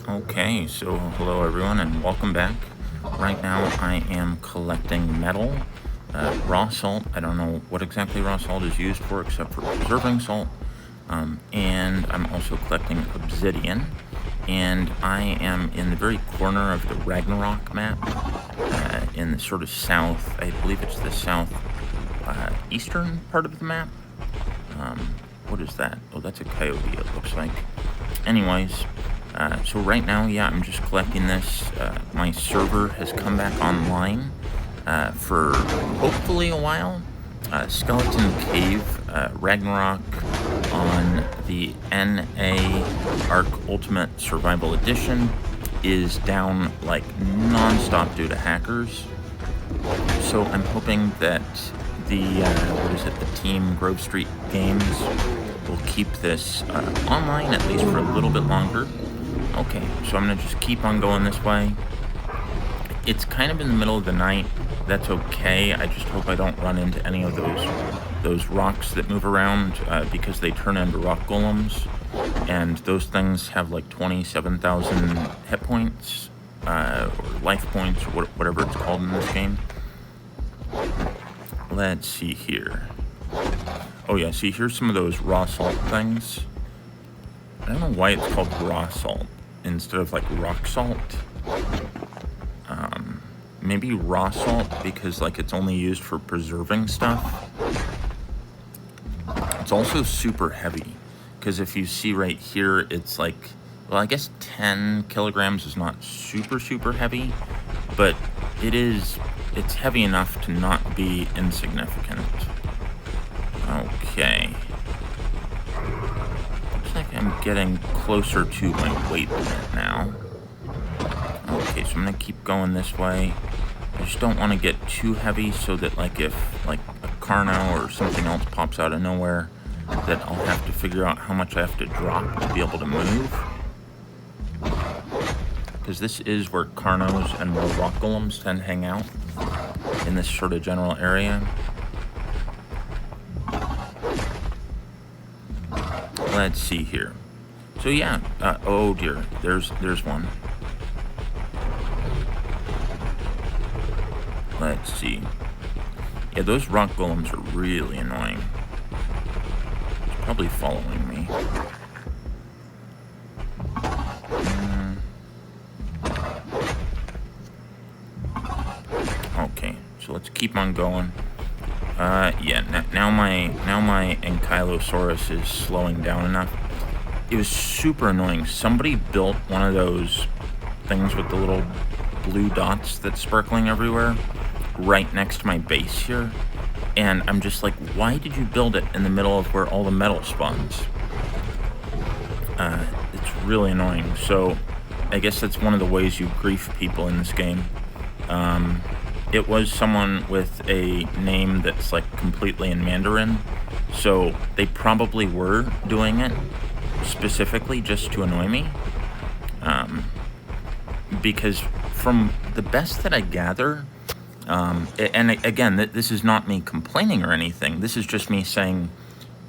Okay, so hello everyone and welcome back. Right now I am collecting metal, raw salt. I don't know what exactly raw salt is used for except for preserving salt. And I'm also collecting obsidian. And I am in the very corner of the Ragnarok map, in the sort of south, I believe it's the south eastern part of the map. What is that? Oh, that's a coyote, it looks like. Anyways, so right now, yeah, I'm just collecting this. My server has come back online for hopefully a while. Skeleton Cave Ragnarok on the NA ARK Ultimate Survival Edition is down like non-stop due to hackers. So I'm hoping that the team Grove Street Games will keep this online at least for a little bit longer. Okay, so I'm gonna just keep on going this way. It's kind of in the middle of the night. That's okay. I just hope I don't run into any of those rocks that move around because they turn into rock golems, and those things have like 27,000 hit points or life points or whatever it's called in this game. Let's see here. Oh yeah, see, here's some of those raw salt things. I don't know why it's called raw salt instead of like rock salt. Maybe raw salt because like it's only used for preserving stuff. It's also super heavy because if you see right here, it's like, well, I guess 10 kilograms is not super heavy, but it's heavy enough to not be insignificant. Okay. Looks like I'm getting closer to my weight limit now. Okay, so I'm gonna keep going this way. I just don't want to get too heavy so that like if like a Carno or something else pops out of nowhere, that I'll have to figure out how much I have to drop to be able to move. Because this is where Carnos and more rock golems tend to hang out, in this sort of general area. Let's see here. So yeah, oh dear, there's one. Let's see. Yeah, those rock golems are really annoying. It's probably following me. Okay, so let's keep on going. Yeah, now my Ankylosaurus is slowing down enough. It was super annoying. Somebody built one of those things with the little blue dots that's sparkling everywhere right next to my base here, and I'm just like, why did you build it in the middle of where all the metal spawns? It's really annoying. So I guess that's one of the ways you grief people in this game. It was someone with a name that's like completely in Mandarin, so they probably were doing it specifically just to annoy me. Because from the best that I gather, and again, this is not me complaining or anything, this is just me saying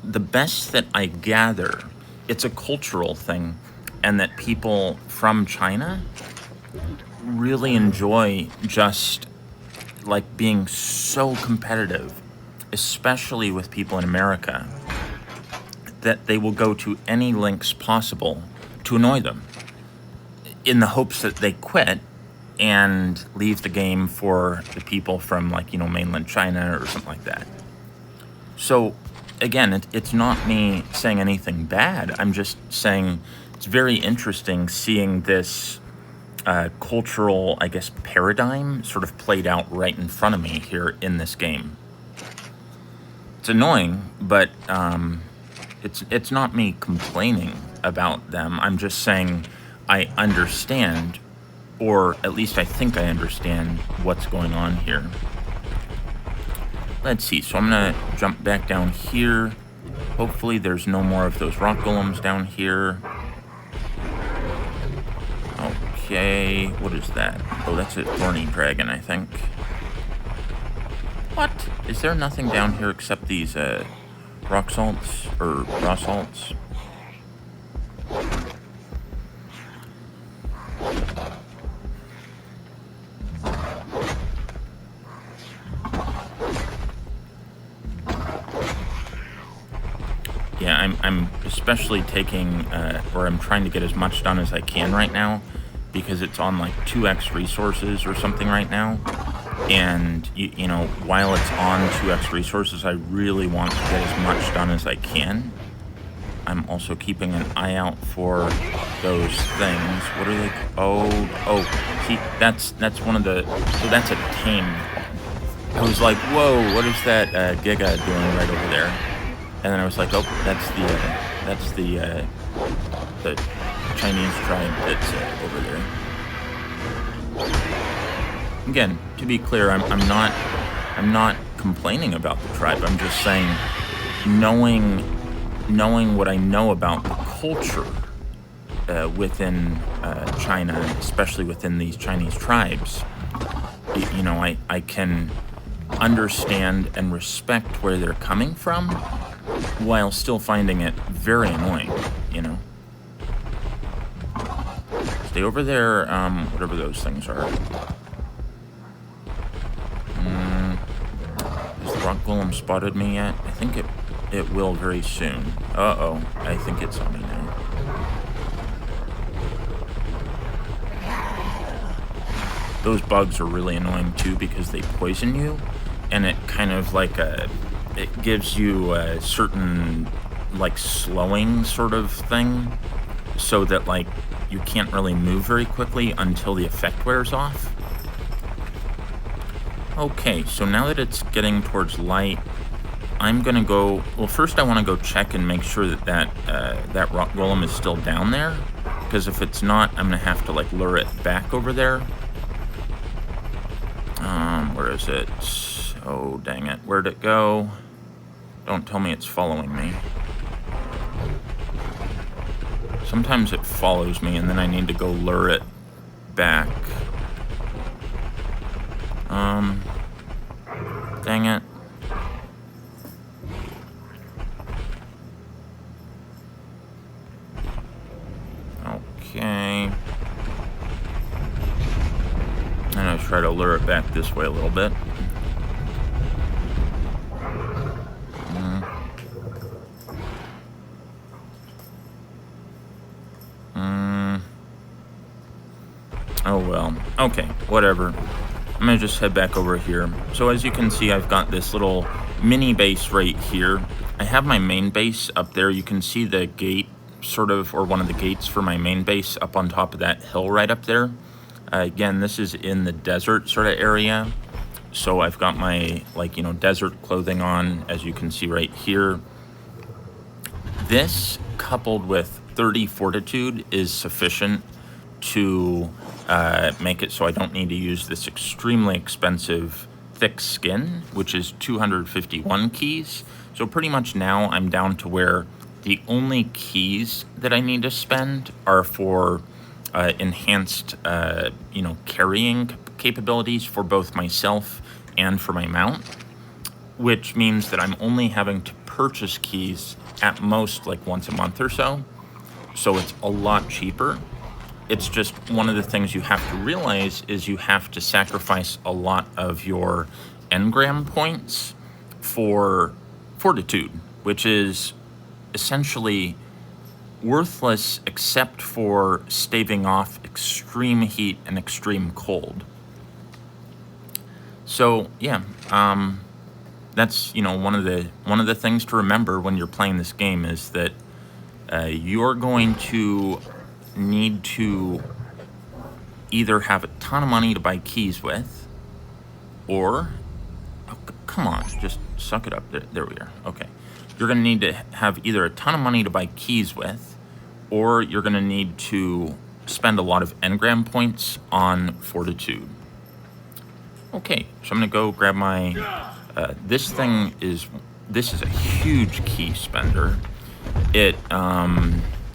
the best that I gather, it's a cultural thing, and that people from China really enjoy just like being so competitive, especially with people in America, that they will go to any lengths possible to annoy them in the hopes that they quit and leave the game for the people from like, you know, mainland China or something like that. So again, it's not me saying anything bad. I'm just saying it's very interesting seeing this cultural, I guess, paradigm sort of played out right in front of me here in this game. It's annoying, but it's not me complaining about them. I'm just saying I understand, or at least I think I understand what's going on here. Let's see, so I'm gonna jump back down here. Hopefully there's no more of those rock golems down here. Okay, what is that? Oh, that's a thorny dragon, I think. What? Is there nothing down here except these rock salts, or raw salts? I'm especially taking, or I'm trying to get as much done as I can right now, because it's on like 2x resources or something right now. And, you know, while it's on 2x resources, I really want to get as much done as I can. I'm also keeping an eye out for those things. What are they? Oh, see, that's one of the, so that's a tame one. I was like, whoa, what is that Giga doing right over there? And then I was like, oh, that's the Chinese tribe that's over there. Again, to be clear, I'm not complaining about the tribe. I'm just saying, knowing what I know about the culture within China, especially within these Chinese tribes, you know, I can understand and respect where they're coming from, while still finding it very annoying, you know. Stay over there, whatever those things are. Has the rock golem spotted me yet? I think it will very soon. Uh-oh, I think it's on me now. Those bugs are really annoying too, because they poison you, and it kind of like it gives you a certain like slowing sort of thing, so that like you can't really move very quickly until the effect wears off. Okay, so now that it's getting towards light, I'm gonna go, well, first I want to go check and make sure that that rock golem is still down there, because if it's not, I'm gonna have to like lure it back over there. Where is it? Oh, dang it. Where'd it go? Don't tell me it's following me. Sometimes it follows me and then I need to go lure it back. Dang it. Okay. I'm gonna try to lure it back this way a little bit. Oh well. Okay, whatever. I'm gonna just head back over here. So as you can see, I've got this little mini base right here. I have my main base up there. You can see the gate, sort of, or one of the gates for my main base up on top of that hill right up there. Again, this is in the desert sort of area. So I've got my, like, you know, desert clothing on, as you can see right here. This, coupled with 30 fortitude, is sufficient to make it so I don't need to use this extremely expensive thick skin, which is 251 keys. So pretty much now I'm down to where the only keys that I need to spend are for enhanced, you know, carrying capabilities for both myself and for my mount, which means that I'm only having to purchase keys at most like once a month or so. So it's a lot cheaper. It's just one of the things you have to realize is you have to sacrifice a lot of your engram points for fortitude, which is essentially worthless except for staving off extreme heat and extreme cold. So yeah, that's, you know, one of the things to remember when you're playing this game is that you're going to need to either have a ton of money to buy keys with, or, oh, come on, just suck it up. There we are. Okay. You're going to need to have either a ton of money to buy keys with, or you're going to need to spend a lot of engram points on fortitude. Okay, so I'm going to go grab my, this is a huge key spender.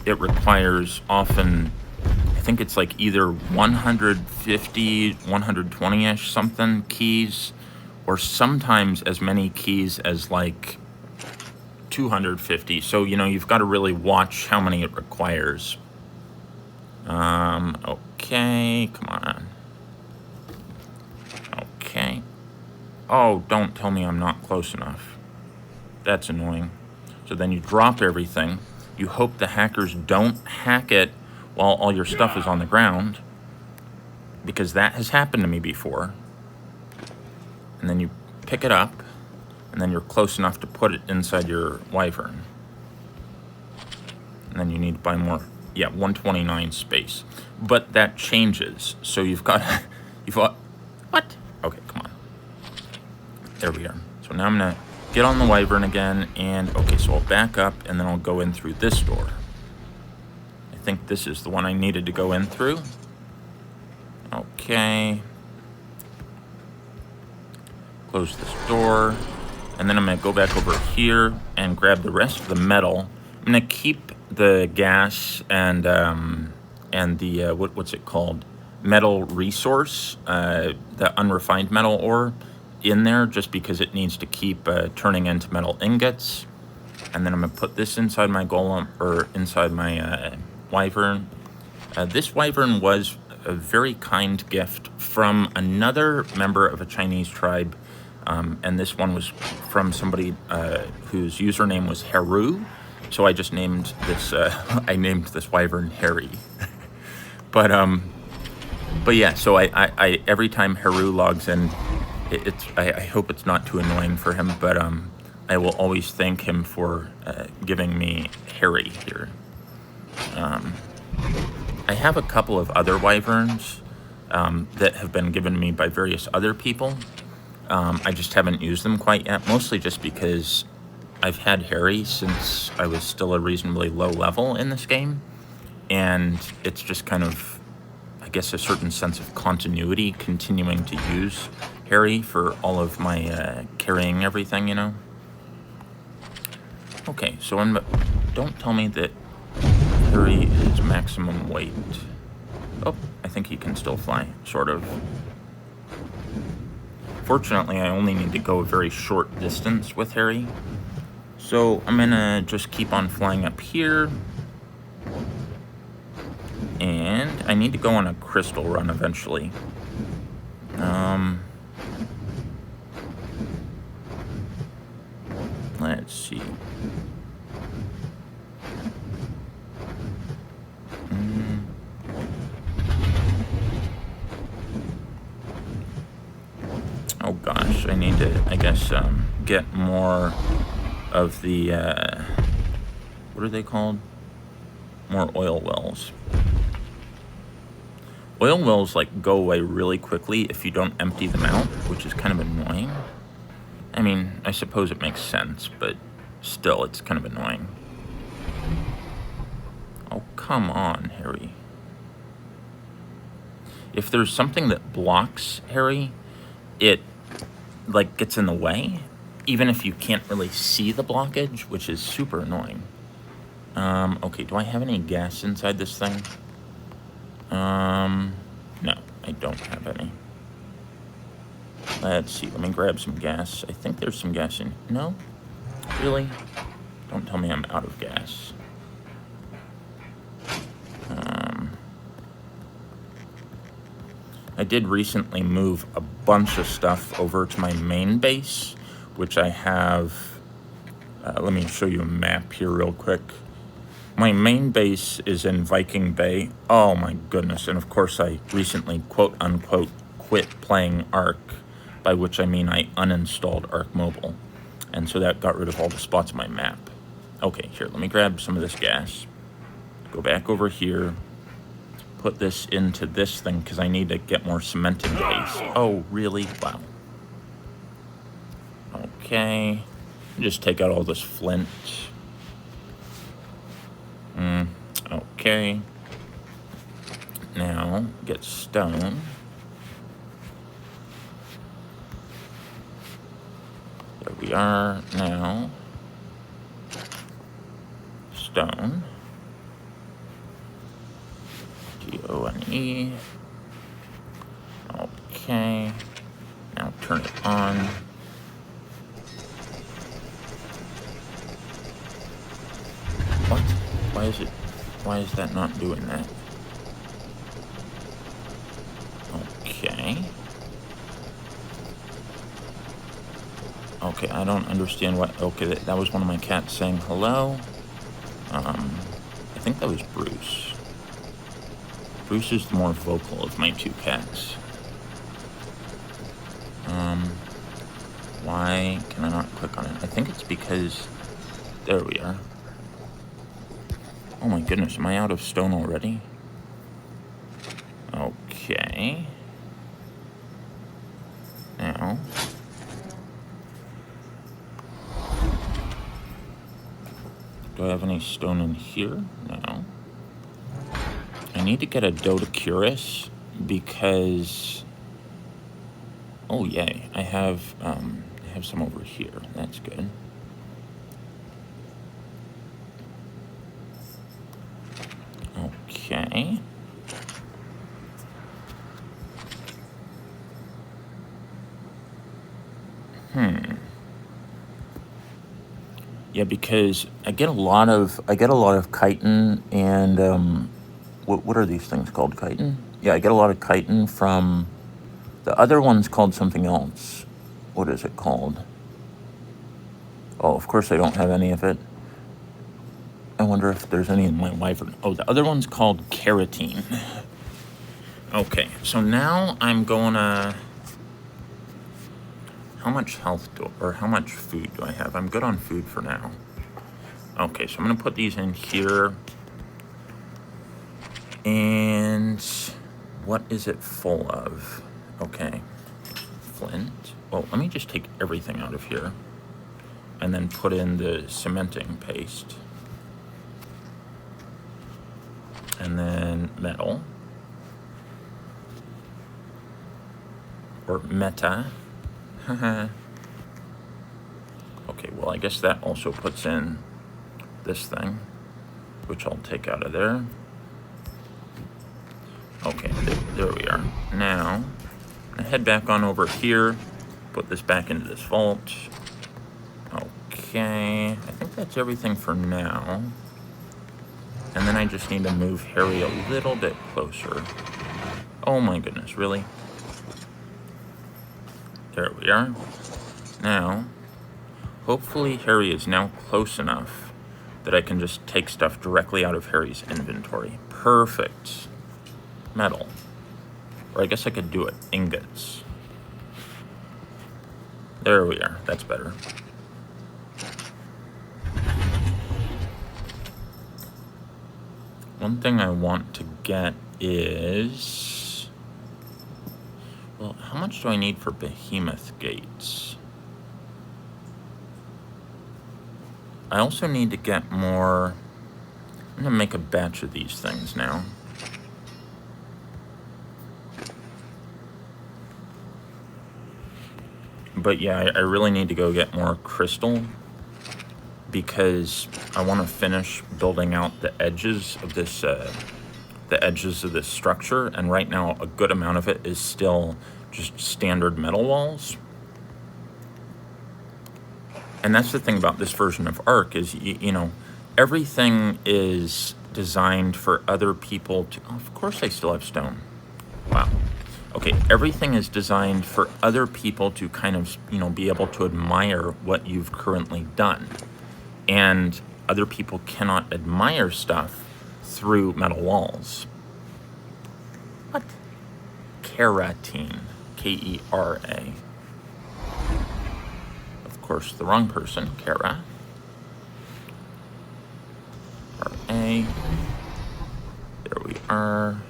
It requires often, I think it's like either 150, 120-ish something keys, or sometimes as many keys as like 250. So, you know, you've got to really watch how many it requires. Okay, come on. Okay. Oh, don't tell me I'm not close enough. That's annoying. So then you drop everything. You hope the hackers don't hack it while all your stuff is on the ground, because that has happened to me before. And then you pick it up, and then you're close enough to put it inside your wyvern. And then you need to buy more. Yeah, 129 space. But that changes. So you've got, what? Okay, come on. There we are. So now I'm gonna get on the wyvern again, and okay, so I'll back up, and then I'll go in through this door. I think this is the one I needed to go in through. Okay. Close this door, and then I'm gonna go back over here and grab the rest of the metal. I'm gonna keep the gas and the what's it called? Metal resource, the unrefined metal ore, in there just because it needs to keep turning into metal ingots. And then I'm gonna put this inside my golem, or inside my wyvern. This wyvern was a very kind gift from another member of a Chinese tribe, and this one was from somebody whose username was Heru. So I just named this. I named this wyvern Harry. but yeah. So I every time Heru logs in, I hope it's not too annoying for him, but I will always thank him for giving me Harry here. I have a couple of other wyverns that have been given me by various other people. I just haven't used them quite yet, mostly just because I've had Harry since I was still a reasonably low level in this game, and it's just kind of, I guess, a certain sense of continuity continuing to use Harry for all of my carrying everything, you know? Okay, so don't tell me that Harry is maximum weight. Oh, I think he can still fly, sort of. Fortunately, I only need to go a very short distance with Harry. So I'm gonna just keep on flying up here. And I need to go on a crystal run eventually. Let's see. Oh gosh, I need to, I guess, get more of the, what are they called? More oil wells. Oil wells, like, go away really quickly if you don't empty them out, which is kind of annoying. I mean, I suppose it makes sense, but still, it's kind of annoying. Oh, come on, Harry. If there's something that blocks Harry, it, like, gets in the way, even if you can't really see the blockage, which is super annoying. Okay, do I have any gas inside this thing? No, I don't have any. Let's see, let me grab some gas. I think there's some gas in, no? Really? Don't tell me I'm out of gas. I did recently move a bunch of stuff over to my main base, which I have, let me show you a map here real quick. My main base is in Viking Bay. Oh my goodness, and of course I recently, quote unquote, quit playing ARK, by which I mean I uninstalled ARK Mobile. And so that got rid of all the spots on my map. Okay, here, let me grab some of this gas. Go back over here. Put this into this thing because I need to get more cement in base. Oh, really? Wow. Okay. Just take out all this flint. Okay. Now, get stone. There we are now. Stone. G-O-N-E. Okay. Now turn it on. What? Why is that not doing that? Okay. Okay, I don't understand what... Okay, that was one of my cats saying hello. I think that was Bruce. Bruce is the more vocal of my two cats. Why can I not click on it? I think it's because... There we are. Oh my goodness, am I out of stone already? Okay. Now... Do I have any stone in here? No. I need to get a Dodocurus because... Oh, yay. I have some over here. That's good. Okay. Yeah, because I get a lot of chitin and what are these things called? Chitin? Yeah, I get a lot of chitin from the other one's called something else. What is it called? Oh, of course I don't have any of it. I wonder if there's any in my wyvern. Oh, the other one's called carotene. Okay, so now I'm gonna... How much health or how much food do I have? I'm good on food for now. Okay, so I'm gonna put these in here. And what is it full of? Okay, flint. Well, let me just take everything out of here and then put in the cementing paste. And then metal. Or meta. Okay, well, I guess that also puts in this thing, which I'll take out of there. Okay, there we are. Now, I head back on over here, put this back into this vault. Okay, I think that's everything for now. And then I just need to move Harry a little bit closer. Oh my goodness, really? There we are. Now, hopefully Harry is now close enough that I can just take stuff directly out of Harry's inventory. Perfect. Metal. Or I guess I could do it. Ingots. There we are. That's better. One thing I want to get is... Well, how much do I need for behemoth gates? I also need to get more... I'm gonna make a batch of these things now. But yeah, I really need to go get more crystal because I want to finish building out the edges of this structure, and right now a good amount of it is still just standard metal walls. And that's the thing about this version of ARK is, you know, everything is designed for other people to... Oh, of course I still have stone. Wow. Okay, everything is designed for other people to kind of, you know, be able to admire what you've currently done. And other people cannot admire stuff through metal walls. What? Keratine. K-E-R-A. Of course, the wrong person. Kara. R-A. There we are.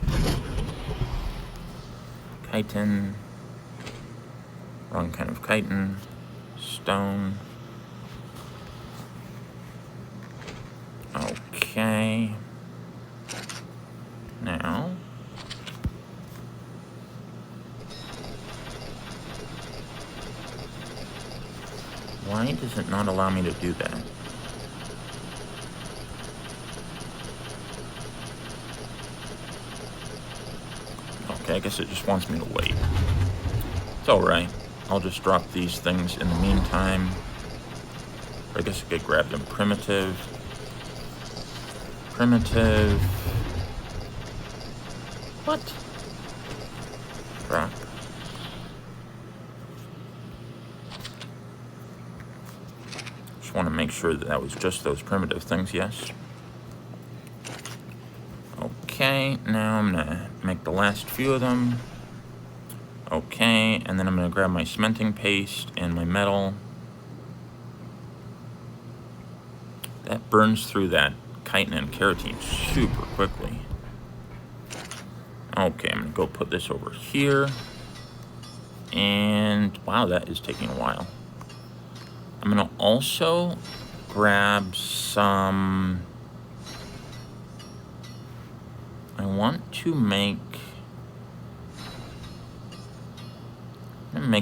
Chitin. Wrong kind of chitin. Stone. Okay. Now. Why does it not allow me to do that? Okay, I guess it just wants me to wait. It's alright. I'll just drop these things in the meantime. Or I guess I could grab them primitive. Primitive. What? Drop. sure that that was just those primitive things, yes. Okay, now I'm gonna make the last few of them. Okay, and then I'm gonna grab my cementing paste and my metal. That burns through that chitin and keratin super quickly. Okay, I'm gonna go put this over here. And wow, that is taking a while. I'm gonna also grab some, I want to make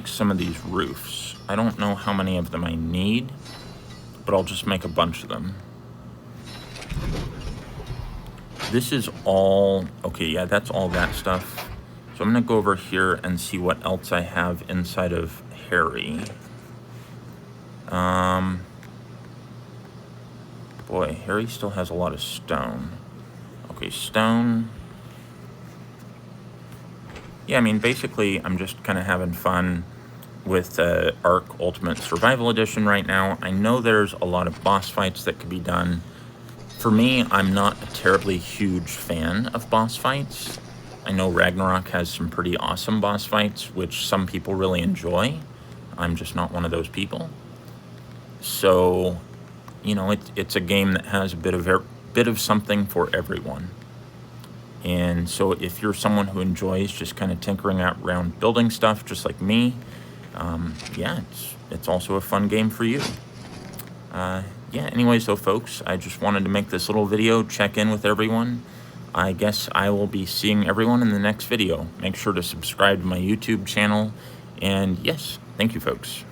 some of these roofs. I don't know how many of them I need, but I'll just make a bunch of them. This is all, okay, yeah, that's all that stuff. So I'm gonna go over here and see what else I have inside of Harry. Boy, Harry still has a lot of stone. Okay, stone. Yeah, I mean, basically, I'm just kind of having fun with ARK Ultimate Survival Edition right now. I know there's a lot of boss fights that could be done. For me, I'm not a terribly huge fan of boss fights. I know Ragnarok has some pretty awesome boss fights, which some people really enjoy. I'm just not one of those people. So, you know, it's a game that has a bit of something for everyone. And so if you're someone who enjoys just kind of tinkering around building stuff, just like me, yeah, it's also a fun game for you. Yeah, anyways, though, folks, I just wanted to make this little video, check in with everyone. I guess I will be seeing everyone in the next video. Make sure to subscribe to my YouTube channel. And yes, thank you, folks.